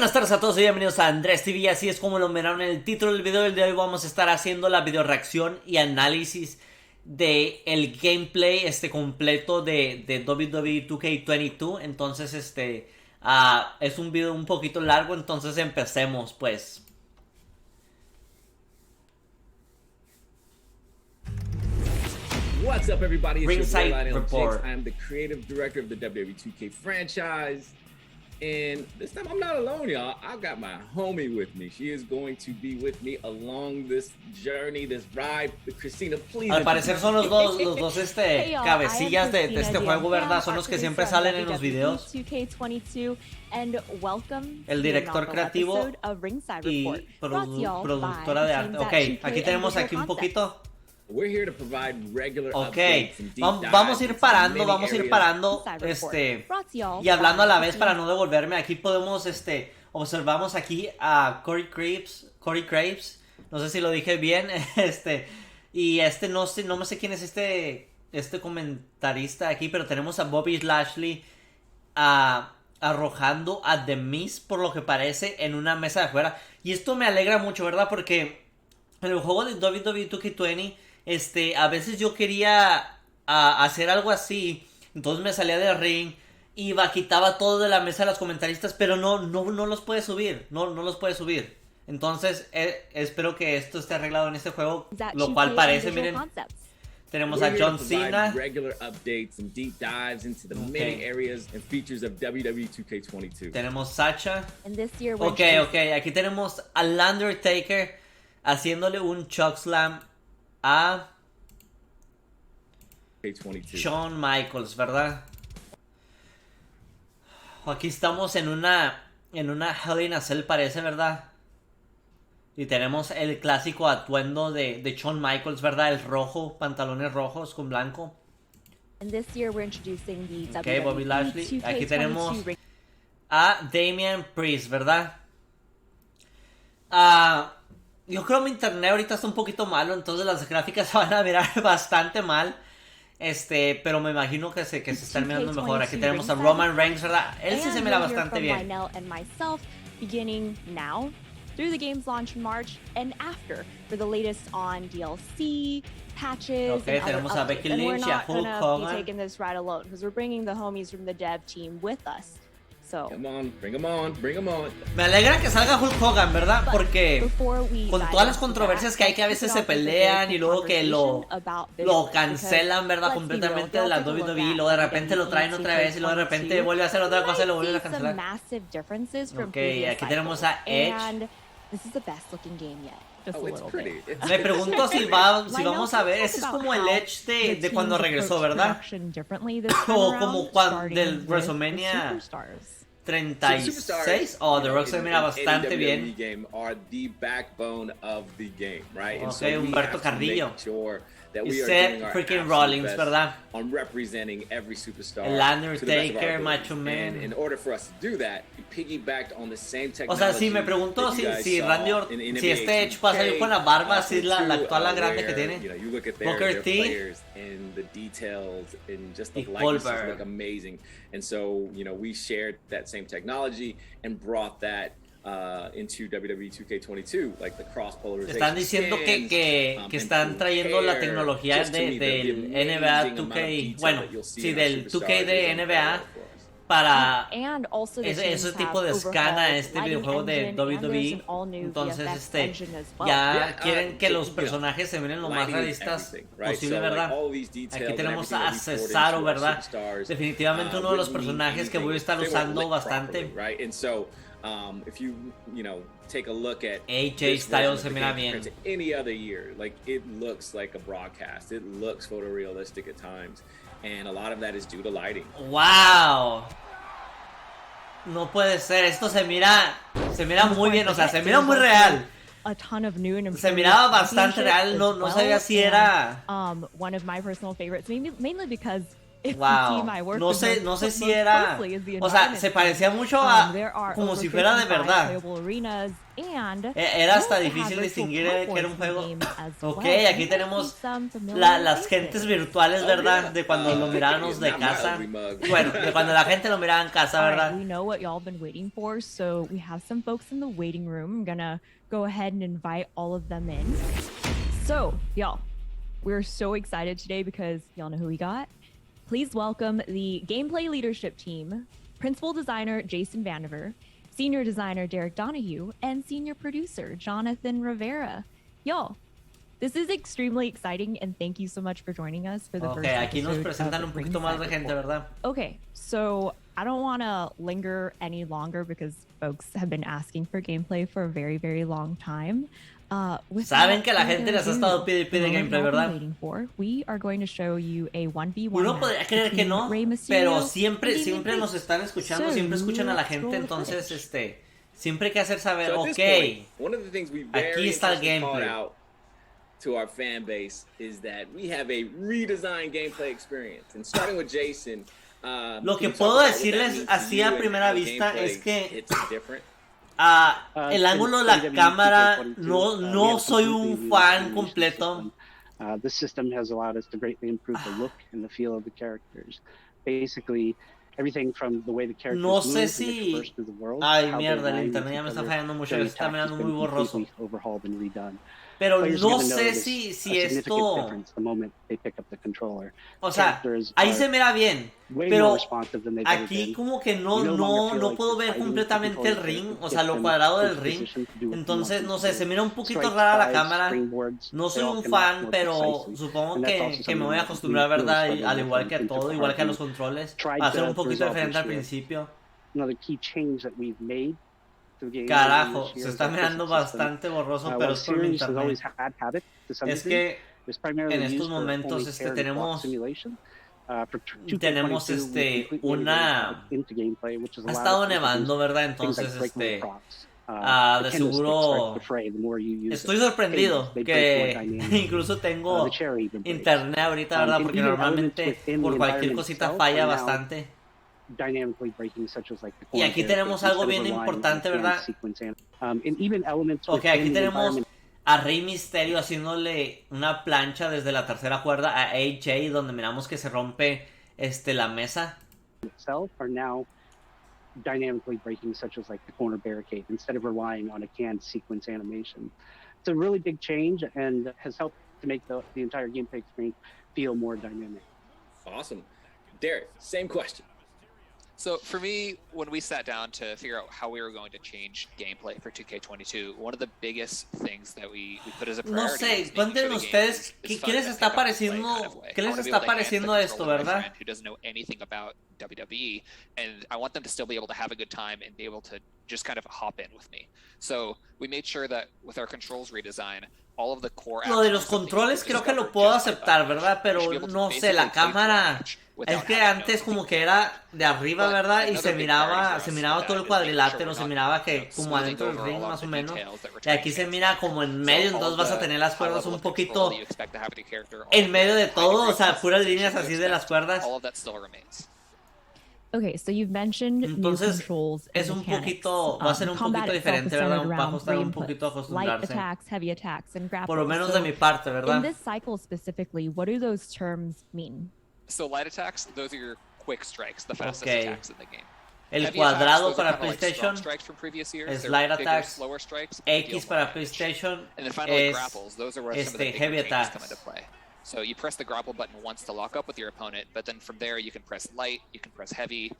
Buenas tardes a todos y bienvenidos a Andrés TV. Así es como lo miraron en el título del video. El de hoy vamos a estar haciendo la video reacción y análisis de el gameplay completo de wwe2k22. Entonces es un video un poquito largo, entonces empecemos pues. What's up, everybody? It's Ringside your boy Lionel Report. Jakes. I'm the creative director of the wwe2k franchise. And this time I'm not alone, y'all. I've got my homie with me. She is going to be with me along this journey, this ride. Christina, please. Al parecer son los dos cabecillas de este juego, ¿verdad? Son los que siempre salen en los videos. El director creativo y productora de arte. Ok, aquí tenemos un poquito. We're here to provide regular Ok, updates, vamos a ir parando, y hablando a la vez para no devolverme. Aquí podemos, observamos aquí a Corey Graves, no sé si lo dije bien, y no sé quién es este comentarista aquí, pero tenemos a Bobby Lashley arrojando a The Miz, por lo que parece, en una mesa de afuera, y esto me alegra mucho, ¿verdad? Porque en el juego de wwe2k22 a veces yo quería hacer algo así, entonces me salía del ring, quitaba todo de la mesa de los comentaristas, pero no los puede subir, no los puede subir. Entonces espero que esto esté arreglado en este juego, lo cual parece, miren. Tenemos a John Cena. Tenemos Sacha. Ok, aquí tenemos al Undertaker haciéndole un chokeslam a Shawn Michaels, ¿verdad? Aquí estamos en una Hell in a Cell, parece, ¿verdad? Y tenemos el clásico atuendo de Shawn Michaels, ¿verdad? El rojo, pantalones rojos con blanco. Ok, Bobby Lashley. Aquí tenemos a Damián Priest, ¿verdad? Yo creo que mi internet ahorita está un poquito malo, entonces las gráficas se van a mirar bastante mal. Pero me imagino que se están mirando mejor. Aquí tenemos a Roman Reigns, ¿verdad? Él sí se mira bastante bien. Through the game's launch in March and after for the latest on DLC, patches, okay, and tenemos a Becky Lynch y a Hulk Hogan. Be taking this ride alone because we're bringing the homies from the dev team with us. So, come on, bring them on, bring them on. Me alegra que salga Hulk Hogan, ¿verdad? Porque con todas las controversias que hay, que a veces se pelean y luego que lo cancelan, ¿verdad? Completamente de la WWE, y luego de repente lo traen otra vez y luego de repente vuelve a hacer otra cosa y lo vuelven a cancelar. Ok, aquí tenemos a Edge. This is the best looking game yet. Just Oh, a it's little pretty. bit. Me pregunto si vamos a ver, ese es como el Edge de cuando regresó, ¿verdad? O como cuando del WrestleMania 36. Oh, The Rock se mira bastante bien. Ok, Humberto Carrillo. Y Seth freaking Rollins, ¿verdad? El Undertaker, Macho Man. O sea, si me pregunto si Randy Orton, si Edge va a salir con la barba así, la actual grande que tiene. Booker T y Goldberg. And so, we shared that same technology and brought that into wwe2k22, like the cross polarization. Están diciendo que están trayendo la tecnología del NBA 2K, bueno, sí, del 2K de NBA para ese tipo de scan a este videojuego de WWE. Entonces ya quieren que los personajes se miren lo más realistas posible, ¿verdad? Aquí tenemos a Cesaro, ¿verdad? Definitivamente uno de los personajes que voy a estar usando bastante. If you take a look at AJ Styles se mira bien. Any other year, like it looks like a broadcast. It looks photorealistic at times, and a lot of that is due to lighting. Wow. No puede ser, esto se mira muy bien, o sea, se mira muy real. Se miraba bastante real, no sabía si era one of my personal favorites, mainly because If the Wow. team I work No with sé, most- no sé most si era. closely is the O sea, environment se team. parecía mucho a. There are Como over si fuera de 55 verdad. playable arenas, and Era we hasta also have difícil virtual distinguir que era un concourse in the juego. game as Ok, well. aquí You might see tenemos some familiar las gentes faces. virtuales, Oh, ¿verdad? yeah. De cuando lo mirábamos de Not my casa. ugly mug. Bueno, de cuando la gente lo miraba en casa, All right, ¿verdad? we know what y'all been waiting for, so we have some folks in the waiting room. I'm gonna go ahead and invite all of them in. So, y'all, we're so excited today because y'all know who we got. Please welcome the gameplay leadership team, principal designer Jason Vandiver, senior designer Derek Donahue, and senior producer Jonathan Rivera. Y'all, this is extremely exciting, and thank you so much for joining us for the Ok, first aquí nos episode presentan of un poquito más de Ringside gente, Report. ¿verdad? Okay, so I don't want to linger any longer because folks have been asking for gameplay for a very, very long time. Saben que la gente les ha estado pide y pide gameplay, ¿verdad? We are going to show you a 1v1 Uno podría creer que no, pero siempre nos están escuchando, siempre escuchan a la gente, entonces, siempre hay que hacer saber, So at this ok, point, one of the things we very aquí está el intentionally called gameplay. out to our fan base is that we have a redesigned gameplay experience. And starting with Jason, Lo que can you puedo talk about what that decirles means to así you a and primera how vista gameplay es que hits different? el ángulo de la cámara, no soy un fan completo. The system has allowed us to greatly improve the look and the feel of the characters. Basically, everything from the way the characters No move sé and si... traverse through the world, Ay, how they mierda, el align internet with ya me each está other, fallando mucho, their ya está attacks has mirando been muy borroso. completely overhauled and redone. Pero Players no get to know sé this- si a esto... significant difference the moment they pick up the controller. O sea, Characters ahí are se mira bien, way more pero responsive than they've ever aquí been. como que You no longer feel no like puedo you're ver fighting completamente to el control ring, the o sea, character, lo get cuadrado them del into ring. position to do what you Entonces, want no them sé, to se do. mira un poquito Strikes, rara la dives, cámara. springboards, No they soy all un connect fan, more pero precisely. supongo And that's also que me something voy a that acostumbrar, we really ¿verdad? struggled Al with igual que a into todo, part igual que a and los controles, tried va a ser to un poquito resolve diferente al this year. principio. Another key change that we've made to the game Carajo, this year se is está our mirando physics system. bastante borroso, pero While es por mi series has internet. always had habit to some Es degree, que it's primarily en estos used for momentos only pair and block tenemos simulation. For tenemos 2K22, we completely integrated una... habit into gameplay, which has Ha allowed estado us to nevando, introduce ¿verdad? things like Entonces, breakaway procs. de The candlestick seguro starts to fray the more you use estoy it. sorprendido Tables, they break more que dynamically. incluso The tengo cherry even breaks. internet ahorita, ¿verdad? And Porque even elements normalmente within por the cualquier environment cosita itself falla are now bastante. dynamically breaking, such as like the Y corner aquí barricade, tenemos algo instead of bien relying on importante, a canned ¿verdad? sequence and even elements Ok, aquí within the tenemos environment a Rey Misterio haciéndole una plancha desde la tercera cuerda a AJ, donde miramos que se rompe la mesa. itself are now dynamically breaking, such as like the corner barricade, instead of relying on a canned sequence animation. It's a really big change and has helped to make the entire gameplay experience feel more dynamic. Awesome. Derek, same question. So for me, when we sat down to figure out how we were going to change gameplay for 2K22, one of the biggest things that we put as a No priority sé, was making cuéntenos sure the game ustedes is qué les fun está to pick up and play pareciendo, kind of way. qué I les wanna be está able to hand the pareciendo esto, controller to my ¿verdad? friend who doesn't know anything about WWE, and I want them to still be able to have a good time and be able to just kind of hop in with me. So we made sure that with our controls redesign, all of the core Lo de los actions that you controles could creo que lo discover puedo just by aceptar, button ¿verdad? mashing, Pero you should be able to no sé, basically la play through a cámara... match Es without que having to antes know como que anything. era de arriba, But ¿verdad? Y another se big priority miraba for us with todo that el is making cuadrilátero, sure we're se not, miraba que como smoothing adentro del over ring all of más o the menos. details that we're Y trying aquí to se get mira to. como en So medio, all entonces of vas a the tener las high cuerdas level un of control that poquito you expect to have with your character, all en of medio de the high todo, degree o sea, puras customization líneas you así de las expect, cuerdas. all of that still remains. Okay, so you've mentioned new Entonces controls es and un mechanics. poquito, va a ser un Combat poquito itself is diferente, ¿verdad? centered Va a around costar 3 un poquito inputs: light acostumbrarse. attacks, heavy attacks, and Por lo grapples. menos de So mi parte, in ¿verdad? this cycle specifically, what do those terms mean? So light attacks, those are your quick strikes, the fastest Okay. attacks in the game. El Heavy attacks, cuadrado those are para kinda like strong PlayStation, strikes from previous years. They're slide bigger, attacks, slower strikes, but they deal X more para damage. PlayStation And then finally, es grapples. Those are where some of the bigger heavy changes attacks. come into play. So you press the grapple button once to lock up with your opponent, but then from there you can press light, you can press heavy.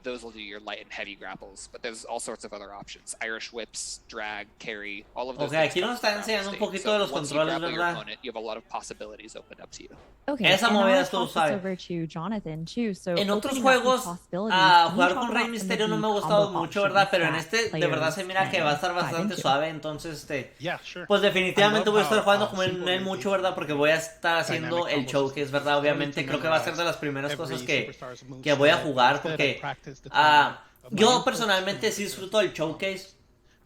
Those will do your light and heavy grapples, but there's all sorts of other options: Irish whips, drag, carry, all of those. Okay, things aquí come nos from está the enseñando un grapple poquito state. de los So once you controles, grapple your ¿verdad? opponent, you have a lot of possibilities opened up to you. Okay, Esa and now movida I'll estuvo toss this suave. over to Jonathan too. So En otros opening up these juegos, possibilities, can you jugar talk con Rey about some Misterio of no the me ha gustado combo mucho, ¿verdad? options Pero en that este de verdad se mira que va a estar players bastante dive into? suave, entonces Yeah, sure. pues definitivamente I voy a love estar how, jugando con simple él and mucho, engaging ¿verdad? Porque voy a estar haciendo dynamic el combos showcase, ¿verdad? is. Obviamente Really to creo que va a ser de memorize las primeras every cosas superstar's que voy a moveset jugar instead of porque practice the timing of my yo inputs personalmente to sí the disfruto del showcase.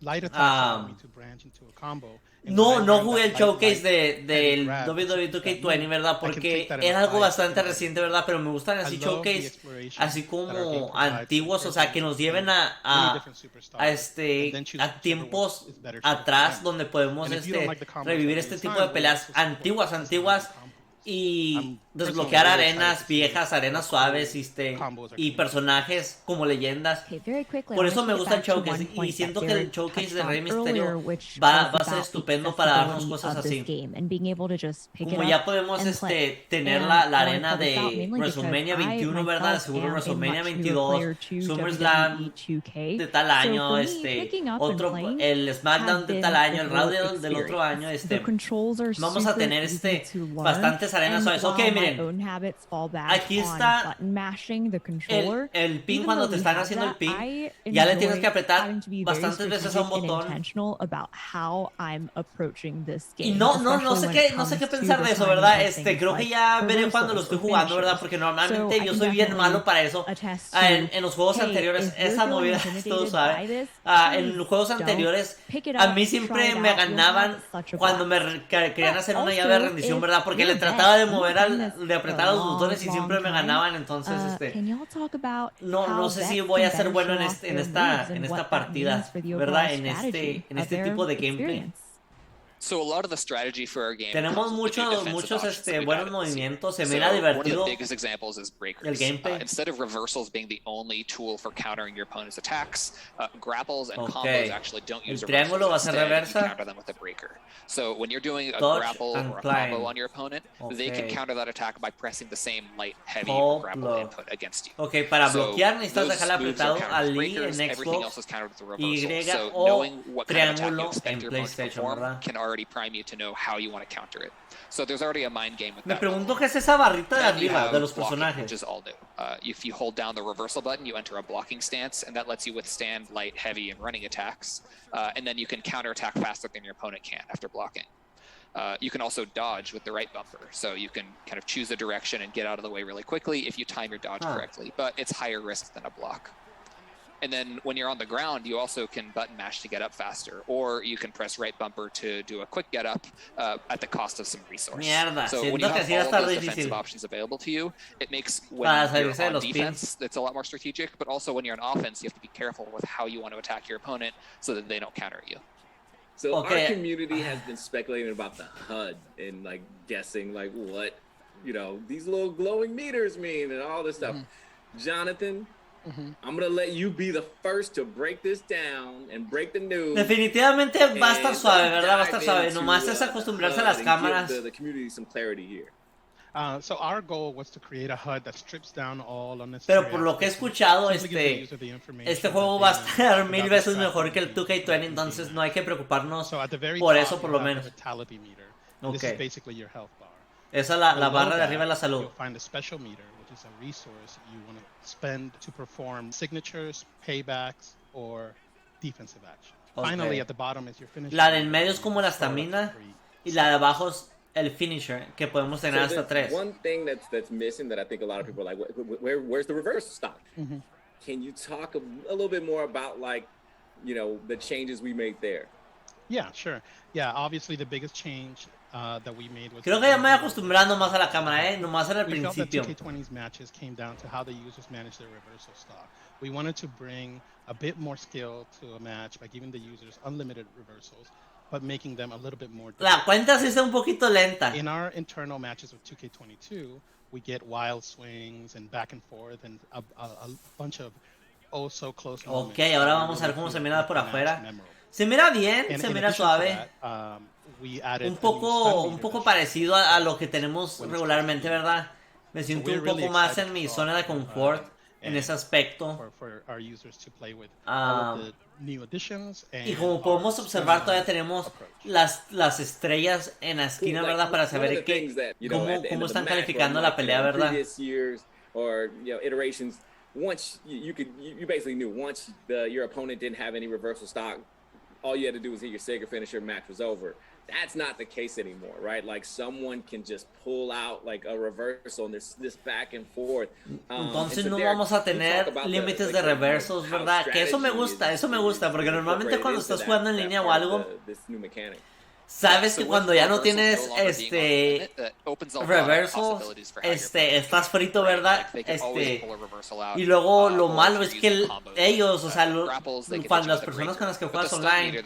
light attacks allow me to branch into a combo. And No, when I no learned jugué that el light, showcase light, heavy del grab, wwe2k22, ¿verdad? I can Porque take that and era algo apply it to bastante anybody. reciente, ¿verdad? Pero me gustan I así love the showcase, exploration así that our game como provides, antiguos, o and sea, que nos lleven many different superstars, and then choose a whichever one tiempos is better suited for atrás them. donde podemos And if you don't like the combos revivir that este we tipo design, de we'll peleas also support antiguas, designing antiguas the combos. y I'm desbloquear personally really arenas excited to see viejas, arenas what cool suaves combos are y coming personajes como leyendas. Okay, very quickly. Por I eso wanna me get gusta el back to showcase one y point that siento que el Derek showcase touched de on Rey Misterio earlier, which va was a ser about the estupendo para darnos accessibility cosas of this así. game and being able to just pick Como it ya up podemos and play. tener And la I wanna arena call this out de mainly because WrestleMania I 21, ¿verdad? myself Seguro am a WrestleMania much newer 22, player to SummerSlam WWE 2K. de tal So año, for me, picking up and otro, playing el SmackDown has de been tal a año, el Raw great del otro año, experience. The controls are vamos a super tener easy to learn, bastantes arenas and suaves. while Ok, my miren, own habits fall back aquí on está button mashing the controller, el pin even cuando though te we están have haciendo el that, pin, I ya le tienes que enjoy apretar having to be very bastantes veces a un strategic and botón. intentional about how I'm approaching this Y game. no especially sé when it no sé qué comes to pensar the de eso, timing ¿verdad? of things Creo que like ya veré cuando lo reversals estoy or jugando, ¿verdad? finishers. Porque So normalmente I yo can soy bien malo definitely para eso. attest En to, los juegos hey, anteriores, if you're esa feeling movida es todo intimidated suave. by this, En los please juegos don't. anteriores, Pick it a up, mí try siempre it me out. You'll ganaban have such a cuando me blast. querían But hacer una llave de also, rendición, if ¿verdad? Porque you're le a trataba vet de and you've mover, been doing this de for a apretar los long, botones y long siempre me time, ganaban. Entonces, can y'all talk about no how sé si vets voy a can ser better bueno show off their moves and en what esta that means partida, for the ¿verdad? overall strategy En of este their tipo de gameplay. experience? So a lot of the strategy for our game Tenemos comes with the new defensive muchos options that we've buenos added this year. movimientos. Se So mira one of the divertido biggest examples is el breakers. gameplay. Instead of reversals being the only tool for countering your opponent's attacks, grapples and Okay. combos actually don't use El triángulo va a ser reversals. Instead, you reversa. counter them with a breaker. So when you're doing a Dodge grapple and or a climb. combo on your opponent, they can Okay. counter that attack by pressing the same light, heavy, or grapple Block. input against you. Ok, para So bloquear necesitas those dejarle moves are apretado countered a with Lee breakers, en everything Xbox, else is countered with the Y reversal. So o knowing what kind of attack you triángulo expect en your opponent to PlayStation, perform ¿verdad? can already prime you to know how you want to counter it. So there's already a mind game with Me that. pregunto qué es esa barrita de Then you arriba have de los blocking, which personajes. is all new. If you hold down the reversal button, you enter a blocking stance, and that lets you withstand light, heavy, and running attacks. And then you can counterattack faster than your opponent can after blocking. You can also dodge with the right bumper, so you can kind of choose a direction and get out of the way really quickly if you time your dodge correctly, but it's higher risk than a block. And then when you're on the ground, you also can button mash to get up faster, or you can press right bumper to do a quick get up at the cost of some resource. Mierda, So when siento you que have sí va a all estar of those difícil. defensive options available to you, it makes when Para you're salirse de on los defense, it's a lot more strategic, but also when you're on offense, you have to be careful with how you want to attack your opponent so that they don't counter you. So Okay. our community has been speculating about the HUD and like guessing like what, these little glowing meters mean and all this stuff. Jonathan, I'm gonna let you be the first to break this down and break the news. Definitivamente va a estar suave, ¿verdad? Va a estar suave. Dive Nomás into, es acostumbrarse a HUD las and cámaras. give the community some clarity here. So our goal was to create a HUD that strips down all Pero unnecessary por lo que he aspects and escuchado, simply gives the user the information este that juego they va a need estar without mil veces distracting mejor que el the 2K20, game. entonces no hay que preocuparnos So at the very por top, eso por lo you'll have menos. the vitality meter. And This Okay. is basically your health bar. Esa es la Below barra de that, arriba de la salud. You'll find a special meter, which is a resource you want to spend to perform signatures, paybacks, or defensive action. Okay. Finally, at the bottom is your finisher. La del medio es como la Store up to estamina 3 y la de abajo es el finisher, que podemos tener hasta there's 3. one thing that's missing that I think a lot of people are like, where's the reverse stop? Can you talk a little bit more about the changes we made there? Yeah, sure. Yeah, obviously the biggest change that we made was... Creo que ya me voy acostumbrando más a la cámara, nomás era el We felt that principio. 2K20's matches came down to how the users manage their reversal stock. We wanted to bring a bit more skill to a match by giving the users unlimited reversals, but making them a little bit more La cuenta sí está un poquito lenta. In our internal matches with 2K22, we get wild swings and back and forth and a bunch of oh so close moments. Ok, ahora vamos a ver cómo se mira por afuera. Se mira bien, se mira suave. Un poco parecido a lo que tenemos regularmente, ¿verdad? Me siento un poco más en mi zona de confort en ese aspecto. Y como podemos observar, todavía tenemos las estrellas en la esquina, ¿verdad? Para saber cómo están calificando la pelea, ¿verdad? Once you basically knew your opponent didn't have any reversal stock, all you had to do was hit your Sega finisher, match was over. That's not the case anymore, right? Like someone can just pull out like a reversal and this back and forth. Entonces no vamos a tener límites de reversos, ¿verdad? Que eso me gusta, porque normalmente cuando estás jugando en línea o algo, sabes que cuando ya no tienes reversal, estás frito, ¿verdad? Y luego lo malo es que ellos, o sea, cuando las personas con las que juegas online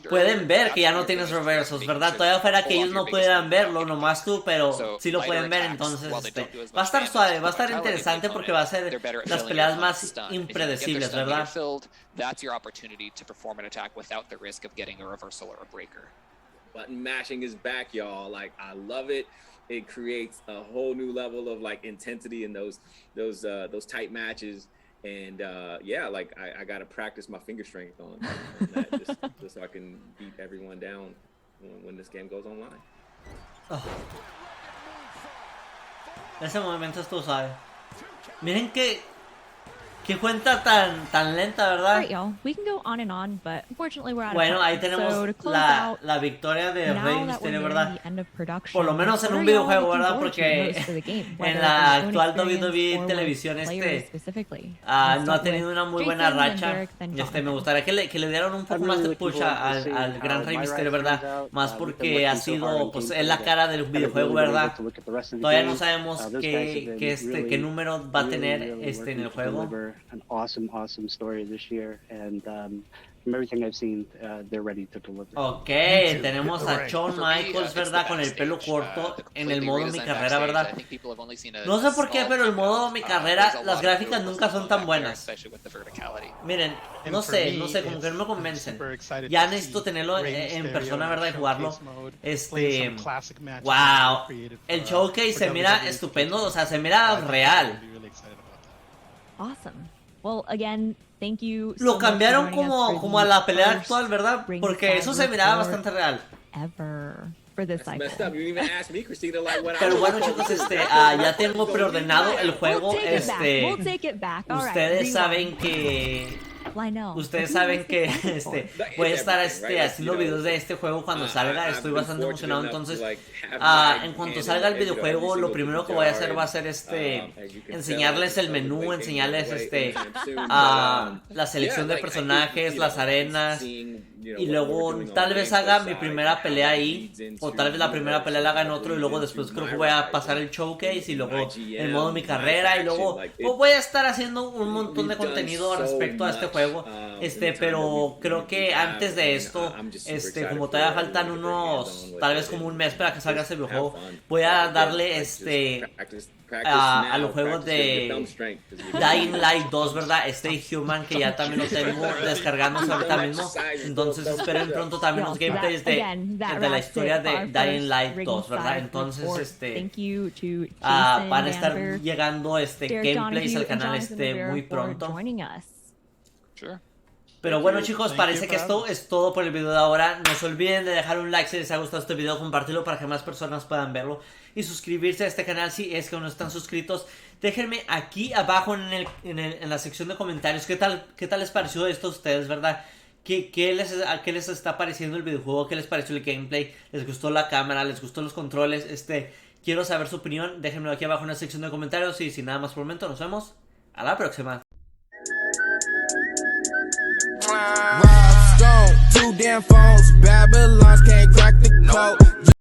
pueden ver que ya no tienes reversals, ¿verdad? Todavía fuera que ellos no pudieran verlo, nomás tú, pero sí lo pueden ver, entonces va a estar suave, va a estar interesante porque va a ser las peleas más impredecibles, ¿verdad? That's your opportunity to perform an attack without the risk of getting a reversal or a breaker. Button mashing is back, y'all. Like, I love it. It creates a whole new level of like intensity in those tight matches. And yeah, like I gotta practice my finger strength on that just so I can beat everyone down when this game goes online. Oh. Ese momento estuvo suave. Miren qué cuenta tan lenta, ¿verdad? Right, y'all. We can go on and on, but unfortunately we're out of Bueno, time. ahí tenemos So to close la out, victoria de now Rey that we're Misterio, nearing ¿verdad? the end of production, Por lo menos en what un are y'all videojuego, looking ¿verdad? forward to Porque most for the game, en whether la it's your own actual experience WWE or with televisión players specifically? no ha Let's start tenido with una muy buena Jason, then racha. Derek, then Me Jonathan. gustaría que le dieran un poco I'm más really de looking push forward to seeing al Gran how Rey my Misterio, ride ¿verdad? turns out. Más We've been porque ha working so hard sido, on pues, gameplay es la that cara del haven't videojuego, really been ¿verdad? able to look at the rest of the Todavía game. no sabemos Those guys have been really, qué número va a tener really en working el to juego. deliver an awesome story this year, and from everything I've seen, they're ready to deliver. Ok, tenemos a Shawn Michaels, ¿verdad? Con el pelo corto en el modo mi carrera, ¿verdad? No sé por qué, pero el modo mi carrera, las gráficas nunca son tan buenas. Miren, no sé, como que no me convencen. Ya necesito tenerlo en persona, ¿verdad? Y jugarlo. Wow, el showcase se mira estupendo, o sea, se mira real. Awesome. Well, again, thank you so Lo much for cambiaron joining us for como a the la pelea first actual, ¿verdad? ringside Porque eso se miraba report bastante real. ever for this That's messed cycle. up. You didn't even ask me, Christina, like what Pero I bueno, chicos, ya tengo preordenado el juego. We'll take it back. All right, Ustedes rewind. saben que Well, I know. Ustedes But who saben knows que what's coming for? voy a estar haciendo videos de este juego cuando salga. Estoy bastante emocionado. Entonces, en cuanto salga el videojuego, lo primero que voy a hacer va a ser enseñarles el menú, enseñarles la selección de personajes, las arenas. Y luego tal vez haga mi primera pelea ahí, o tal vez la primera pelea la haga en otro, y luego después creo que voy a pasar el showcase y luego el modo mi carrera, y luego voy a estar haciendo un montón de contenido respecto a este juego. Pero creo que antes de esto, como todavía faltan tal vez como un mes para que salga este videojuego, voy a darle a los juegos de Dying Light 2, ¿verdad? Stay Human, que ya también lo tengo descargándose ahorita mismo. Entonces esperen pronto también los gameplays de la historia de Dying Light 2, ¿verdad? Entonces van a estar llegando gameplays al canal muy pronto. Pero bueno, chicos, parece que esto es todo por el video de ahora. No se olviden de dejar un like si les ha gustado este video, compartirlo para que más personas puedan verlo y suscribirse a este canal si es que aún no están suscritos. Déjenme aquí abajo en la sección de comentarios qué tal les pareció esto a ustedes, ¿verdad? ¿Qué les está pareciendo el videojuego? ¿Qué les pareció el gameplay? ¿Les gustó la cámara? ¿Les gustó los controles? Quiero saber su opinión. Déjenmelo aquí abajo en la sección de comentarios y sin nada más por el momento, nos vemos a la próxima. Rob Stone, 2 damn phones, Babylons can't crack the code.